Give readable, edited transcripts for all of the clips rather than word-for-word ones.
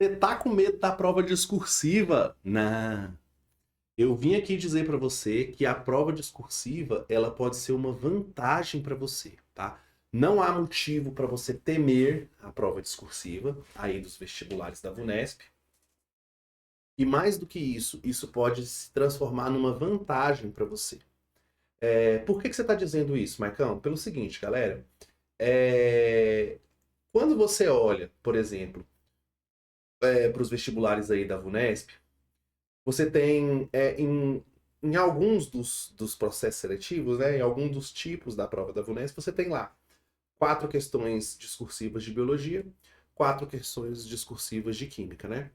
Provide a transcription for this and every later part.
Você tá com medo da prova discursiva? Não. Eu vim aqui dizer para você que a prova discursiva, ela pode ser uma vantagem para você, tá? Não há motivo para você temer a prova discursiva aí dos vestibulares da VUNESP. E mais do que isso pode se transformar numa vantagem para você. Por que você está dizendo isso, Marcão? Pelo seguinte, galera. É, Quando você olha, por exemplo, para os vestibulares aí da VUNESP, você tem em alguns dos processos seletivos, né, em alguns dos tipos da prova da VUNESP, você tem lá 4 questões discursivas de biologia, 4 questões discursivas de química, né?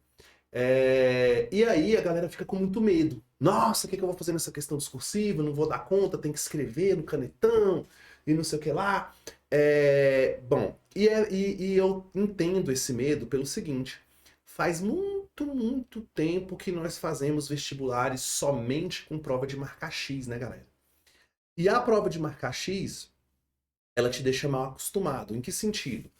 E aí a galera fica com muito medo. Nossa, o que eu vou fazer nessa questão discursiva? Não vou dar conta, tem que escrever no canetão e não sei o que lá. Bom, e eu entendo esse medo pelo seguinte: faz muito, muito tempo que nós fazemos vestibulares somente com prova de marcar X, né, galera? E a prova de marcar X, ela te deixa mal acostumado. Em que sentido?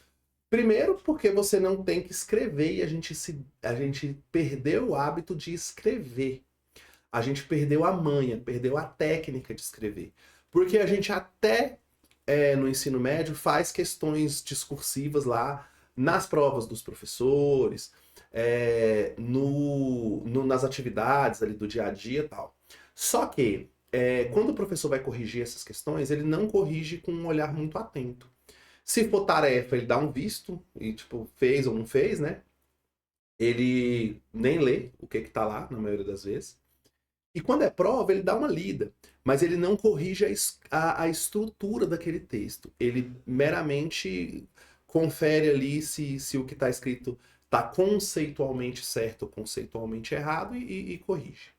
Primeiro, porque você não tem que escrever e a gente perdeu o hábito de escrever. A gente perdeu a manha, perdeu a técnica de escrever. Porque a gente até no ensino médio faz questões discursivas lá nas provas dos professores, nas atividades ali do dia a dia e tal. Só que quando o professor vai corrigir essas questões, ele não corrige com um olhar muito atento. Se for tarefa, ele dá um visto e, tipo, fez ou não fez, né? Ele nem lê o que tá lá, na maioria das vezes. E quando é prova, ele dá uma lida, mas ele não corrige a estrutura daquele texto. Ele meramente confere ali se o que está escrito está conceitualmente certo ou conceitualmente errado e corrige.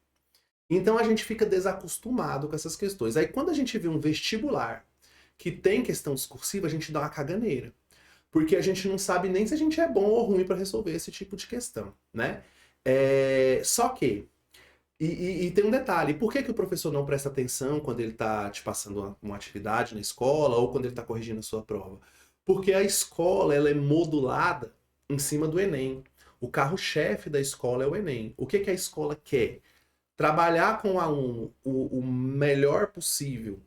Então a gente fica desacostumado com essas questões. Aí quando a gente vê um vestibular que tem questão discursiva, a gente dá uma caganeira. Porque a gente não sabe nem se a gente é bom ou ruim para resolver esse tipo de questão, né? Só que e tem um detalhe, por que o professor não presta atenção quando ele está te passando uma atividade na escola ou quando ele está corrigindo a sua prova? Porque a escola ela é modulada em cima do Enem. O carro-chefe da escola é o Enem. O que a escola quer? Trabalhar com o aluno o melhor possível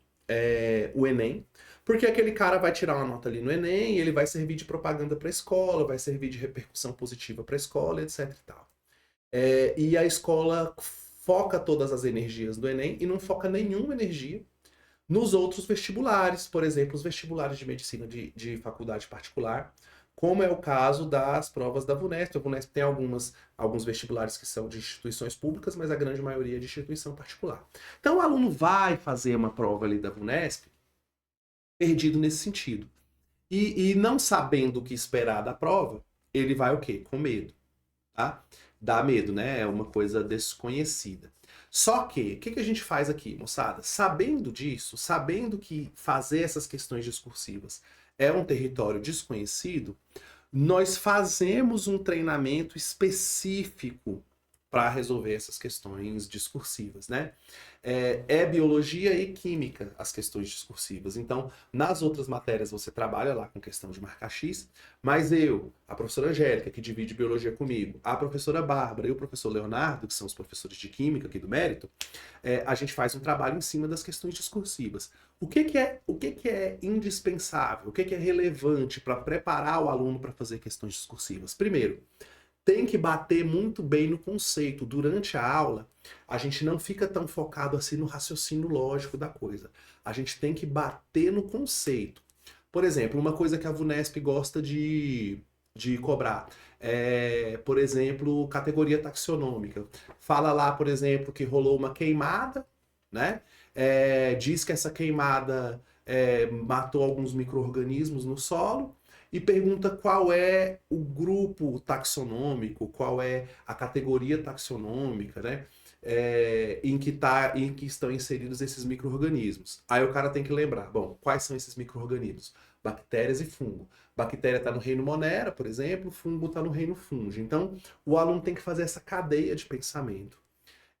o Enem, porque aquele cara vai tirar uma nota ali no Enem e ele vai servir de propaganda para a escola, vai servir de repercussão positiva para a escola, etc e tal. E a escola foca todas as energias do Enem e não foca nenhuma energia nos outros vestibulares, por exemplo, os vestibulares de medicina de faculdade particular, como é o caso das provas da VUNESP. A VUNESP tem alguns vestibulares que são de instituições públicas, mas a grande maioria é de instituição particular. Então o aluno vai fazer uma prova ali da VUNESP perdido nesse sentido. E não sabendo o que esperar da prova, ele vai o quê? Com medo, tá? Dá medo, né? É uma coisa desconhecida. Só que, o que a gente faz aqui, moçada? Sabendo disso, sabendo que fazer essas questões discursivas é um território desconhecido, nós fazemos um treinamento específico para resolver essas questões discursivas, né? Biologia e química as questões discursivas. Então, nas outras matérias você trabalha lá com questão de marcar X, mas eu, a professora Angélica, que divide biologia comigo, a professora Bárbara e o professor Leonardo, que são os professores de química aqui do Mérito, a gente faz um trabalho em cima das questões discursivas. O que é indispensável? O que é relevante para preparar o aluno para fazer questões discursivas? Primeiro, tem que bater muito bem no conceito. Durante a aula, a gente não fica tão focado assim no raciocínio lógico da coisa. A gente tem que bater no conceito. Por exemplo, uma coisa que a VUNESP gosta de cobrar por exemplo, categoria taxonômica. Fala lá, por exemplo, que rolou uma queimada, né? Diz que essa queimada matou alguns micro-organismos no solo e pergunta qual é o grupo taxonômico, qual é a categoria taxonômica, né? Em que estão inseridos esses micro-organismos. Aí o cara tem que lembrar, bom, quais são esses micro-organismos? Bactérias e fungo. Bactéria está no reino Monera, por exemplo, fungo está no reino Fungi. Então, o aluno tem que fazer essa cadeia de pensamento.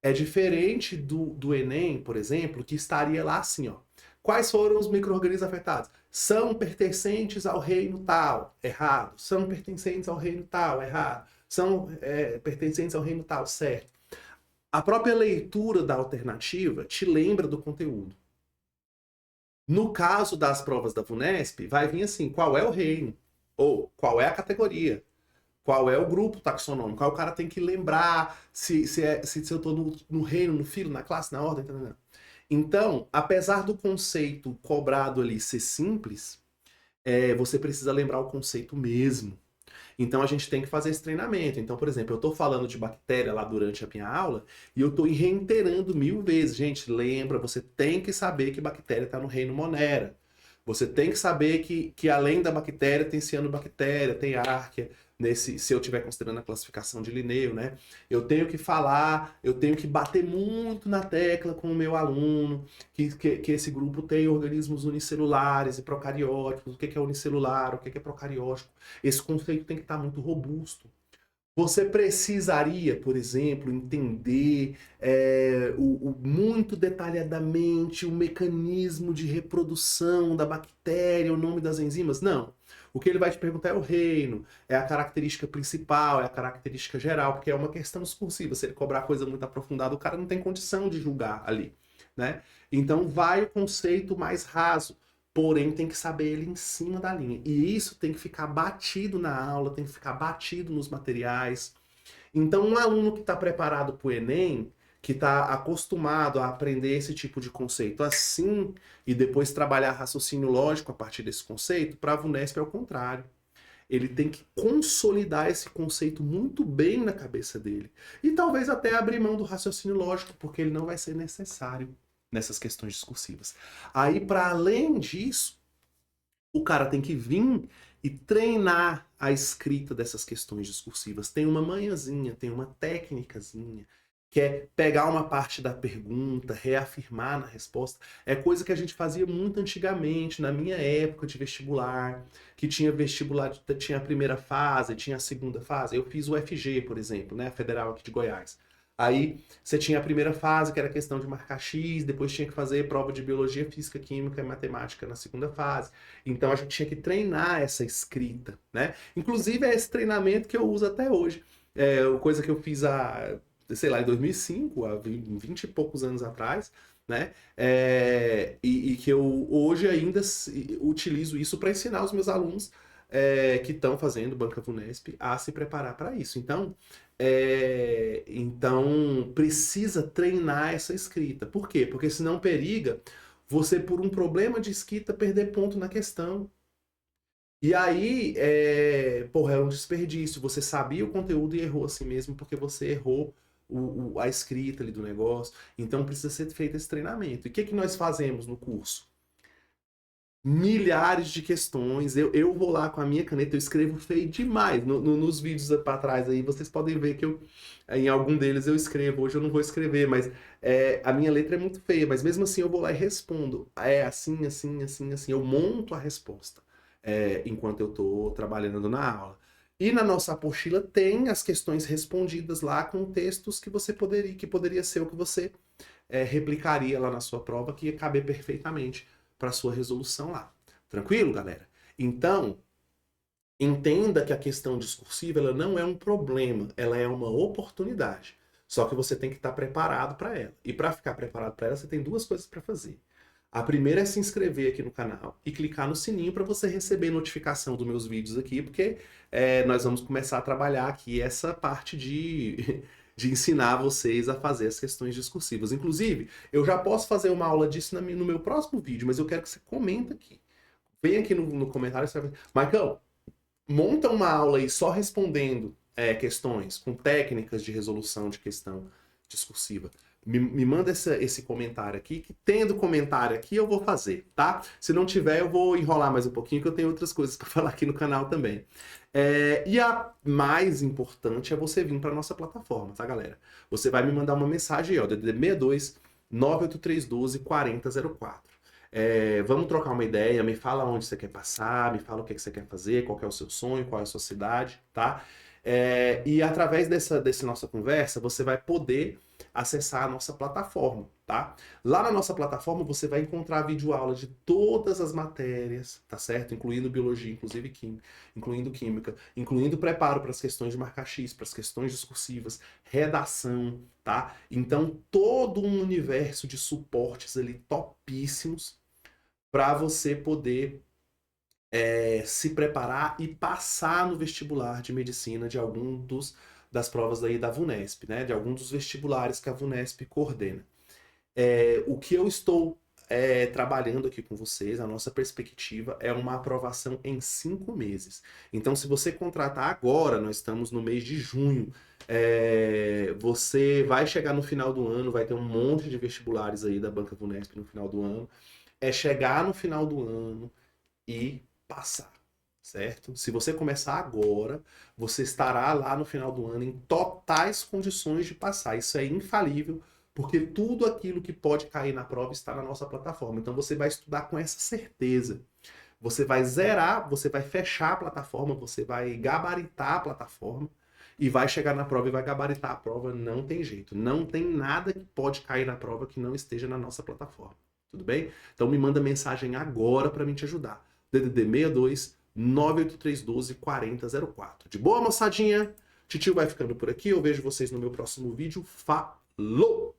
É diferente do Enem, por exemplo, que estaria lá assim, ó. Quais foram os micro-organismos afetados? São pertencentes ao reino tal, errado. São pertencentes ao reino tal, errado. são pertencentes ao reino tal, certo? A própria leitura da alternativa te lembra do conteúdo. No caso das provas da VUNESP, vai vir assim, qual é o reino? Ou qual é a categoria? Qual é o grupo taxonômico? Aí o cara tem que lembrar se eu estou no reino, no filo, na classe, na ordem, entendeu? Então, apesar do conceito cobrado ali ser simples, você precisa lembrar o conceito mesmo. Então a gente tem que fazer esse treinamento. Então, por exemplo, eu estou falando de bactéria lá durante a minha aula e eu estou reiterando 1000 vezes. Gente, lembra, você tem que saber que bactéria está no reino Monera. Você tem que saber que além da bactéria tem cianobactéria, tem árquea, se eu estiver considerando a classificação de Linneu, né? Eu tenho que falar, eu tenho que bater muito na tecla com o meu aluno, que esse grupo tem organismos unicelulares e procarióticos, o que é unicelular, o que é procariótico. Esse conceito tem que estar muito robusto. Você precisaria, por exemplo, entender muito detalhadamente o mecanismo de reprodução da bactéria, o nome das enzimas? Não. O que ele vai te perguntar é o reino, é a característica principal, é a característica geral, porque é uma questão discursiva. Se ele cobrar coisa muito aprofundada, o cara não tem condição de julgar ali, né? Então vai o conceito mais raso. Porém, tem que saber ele em cima da linha. E isso tem que ficar batido na aula, tem que ficar batido nos materiais. Então, um aluno que está preparado para o Enem, que está acostumado a aprender esse tipo de conceito assim, e depois trabalhar raciocínio lógico a partir desse conceito, para a VUNESP é o contrário. Ele tem que consolidar esse conceito muito bem na cabeça dele. E talvez até abrir mão do raciocínio lógico, porque ele não vai ser necessário nessas questões discursivas. Aí, para além disso, o cara tem que vir e treinar a escrita dessas questões discursivas. Tem uma manhãzinha, tem uma técnicazinha, que é pegar uma parte da pergunta, reafirmar na resposta. É coisa que a gente fazia muito antigamente, na minha época de vestibular, que tinha vestibular, tinha a primeira fase, tinha a segunda fase. Eu fiz o FG, por exemplo, né, a Federal aqui de Goiás. Aí você tinha a primeira fase, que era a questão de marcar X, depois tinha que fazer prova de biologia, física, química e matemática na segunda fase. Então a gente tinha que treinar essa escrita, né? Inclusive é esse treinamento que eu uso até hoje. Coisa que eu fiz sei lá, em 2005, há 20 e poucos anos atrás, né? E que eu hoje ainda utilizo isso para ensinar os meus alunos que estão fazendo Banca VUNESP a se preparar para isso. Então precisa treinar essa escrita. Por quê? Porque senão periga você, por um problema de escrita, perder ponto na questão. E aí, porra, é um desperdício. Você sabia o conteúdo e errou assim mesmo porque você errou a escrita ali do negócio. Então precisa ser feito esse treinamento. E o que nós fazemos no curso? Milhares de questões. Eu vou lá com a minha caneta, eu escrevo feio demais. Nos vídeos para trás aí, vocês podem ver que em algum deles eu escrevo. Hoje eu não vou escrever, mas a minha letra é muito feia. Mas mesmo assim eu vou lá e respondo. É assim, assim, assim, assim. Eu monto a resposta enquanto eu estou trabalhando na aula. E na nossa apostila tem as questões respondidas lá com textos que poderia ser o que você replicaria lá na sua prova, que ia caber perfeitamente para sua resolução lá. Tranquilo, galera? Então, entenda que a questão discursiva ela não é um problema, ela é uma oportunidade. Só que você tem que estar preparado para ela. E para ficar preparado para ela, você tem duas coisas para fazer. A primeira é se inscrever aqui no canal e clicar no sininho para você receber notificação dos meus vídeos aqui, porque nós vamos começar a trabalhar aqui essa parte de ensinar vocês a fazer as questões discursivas. Inclusive, eu já posso fazer uma aula disso no meu próximo vídeo, mas eu quero que você comenta aqui. Vem aqui no comentário e você vai... Marcão, monta uma aula aí só respondendo questões com técnicas de resolução de questão discursiva. Me manda esse comentário aqui, que tendo comentário aqui eu vou fazer, tá? Se não tiver, eu vou enrolar mais um pouquinho, que eu tenho outras coisas para falar aqui no canal também. E a mais importante é você vir para nossa plataforma, tá, galera? Você vai me mandar uma mensagem aí, ó, DDD 62 98312 4004. Vamos trocar uma ideia, me fala onde você quer passar, me fala o que você quer fazer, qual que é o seu sonho, qual é a sua cidade, tá? E através dessa nossa conversa, você vai poder acessar a nossa plataforma, tá? Lá na nossa plataforma você vai encontrar videoaula de todas as matérias, tá certo? Incluindo biologia, inclusive química, incluindo química, incluindo preparo para as questões de marca X, para as questões discursivas, redação, tá? Então todo um universo de suportes ali topíssimos para você poder se preparar e passar no vestibular de medicina de algum das provas aí da VUNESP, né? De algum dos vestibulares que a VUNESP coordena. O que eu estou trabalhando aqui com vocês, a nossa perspectiva é uma aprovação em 5 meses. Então, se você contratar agora, nós estamos no mês de junho, você vai chegar no final do ano, vai ter um monte de vestibulares aí da Banca VUNESP no final do ano. É chegar no final do ano e passar, certo? Se você começar agora, você estará lá no final do ano em totais condições de passar. Isso é infalível, porque tudo aquilo que pode cair na prova está na nossa plataforma. Então você vai estudar com essa certeza. Você vai zerar, você vai fechar a plataforma, você vai gabaritar a plataforma e vai chegar na prova e vai gabaritar a prova. Não tem jeito. Não tem nada que pode cair na prova que não esteja na nossa plataforma. Tudo bem? Então me manda mensagem agora para mim te ajudar. DDD 62 98312 4004. De boa, moçadinha? Titio vai ficando por aqui. Eu vejo vocês no meu próximo vídeo. Falou!